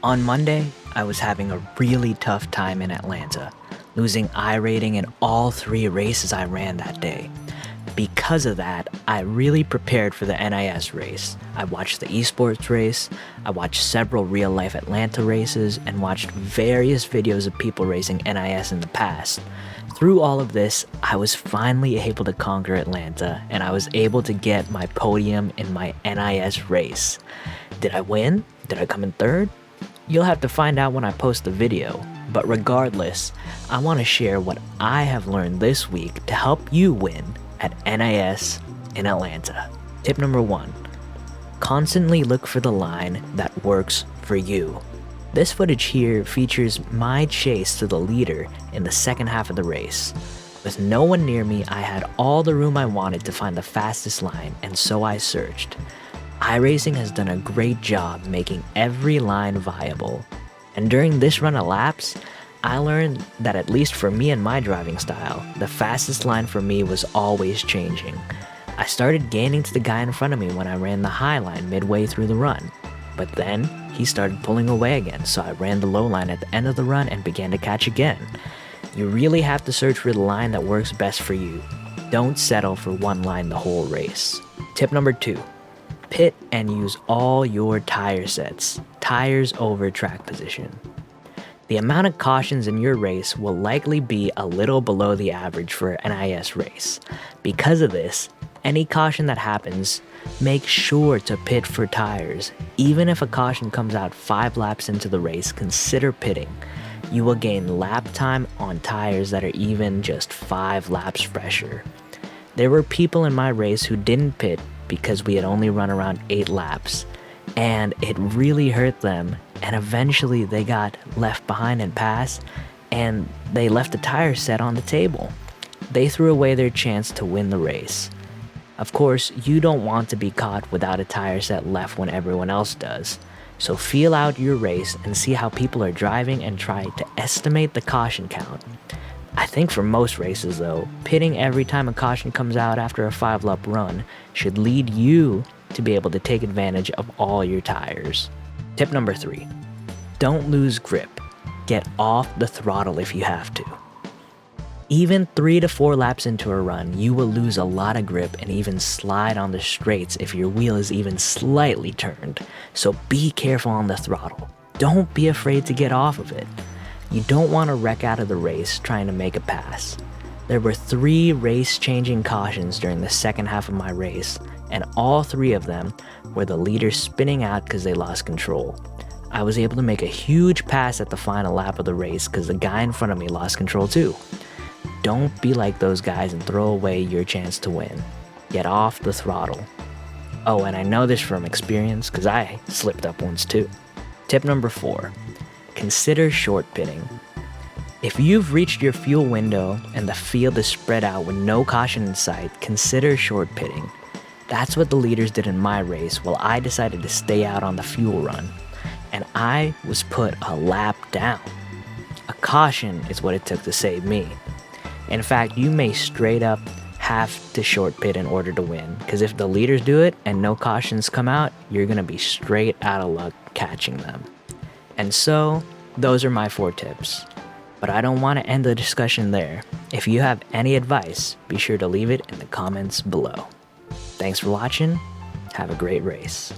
On Monday, I was having a really tough time in Atlanta, losing iRating in all 3 races I ran that day. Because of that, I really prepared for the NIS race. I watched the esports race, I watched several real-life Atlanta races, and watched various videos of people racing NIS in the past. Through all of this, I was finally able to conquer Atlanta, and I was able to get my podium in my NIS race. Did I win? Did I come in third? You'll have to find out when I post the video, but regardless, I want to share what I have learned this week to help you win at NIS in Atlanta. Tip number 1, constantly look for the line that works for you. This footage here features my chase to the leader in the second half of the race. With no one near me, I had all the room I wanted to find the fastest line, and so I searched. iRacing has done a great job making every line viable. And during this run of laps, I learned that at least for me and my driving style, the fastest line for me was always changing. I started gaining to the guy in front of me when I ran the high line midway through the run. But then, he started pulling away again, so I ran the low line at the end of the run and began to catch again. You really have to search for the line that works best for you. Don't settle for one line the whole race. Tip number 2. Pit and use all your tire sets, tires over track position. The amount of cautions in your race will likely be a little below the average for an NIS race. Because of this, any caution that happens, make sure to pit for tires. Even if a caution comes out 5 laps into the race, consider pitting. You will gain lap time on tires that are even just 5 laps fresher. There were people in my race who didn't pit because we had only run around 8 laps, and it really hurt them, and eventually they got left behind in pass, and they left the tire set on the table. They threw away their chance to win the race. Of course, you don't want to be caught without a tire set left when everyone else does, so feel out your race and see how people are driving and try to estimate the caution count. I think for most races though, pitting every time a caution comes out after a 5-lap run should lead you to be able to take advantage of all your tires. Tip number 3, don't lose grip. Get off the throttle if you have to. Even 3 to 4 laps into a run, you will lose a lot of grip and even slide on the straights if your wheel is even slightly turned, so be careful on the throttle. Don't be afraid to get off of it. You don't want to wreck out of the race trying to make a pass. There were 3 race-changing cautions during the second half of my race, and all 3 of them were the leaders spinning out because they lost control. I was able to make a huge pass at the final lap of the race because the guy in front of me lost control too. Don't be like those guys and throw away your chance to win. Get off the throttle. Oh, and I know this from experience because I slipped up once too. Tip number 4. Consider short pitting. If you've reached your fuel window and the field is spread out with no caution in sight, consider short pitting. That's what the leaders did in my race while I decided to stay out on the fuel run. And I was put a lap down. A caution is what it took to save me. In fact, you may straight up have to short pit in order to win, because if the leaders do it and no cautions come out, you're going to be straight out of luck catching them. And so, those are my 4 tips. But I don't want to end the discussion there. If you have any advice, be sure to leave it in the comments below. Thanks for watching. Have a great race.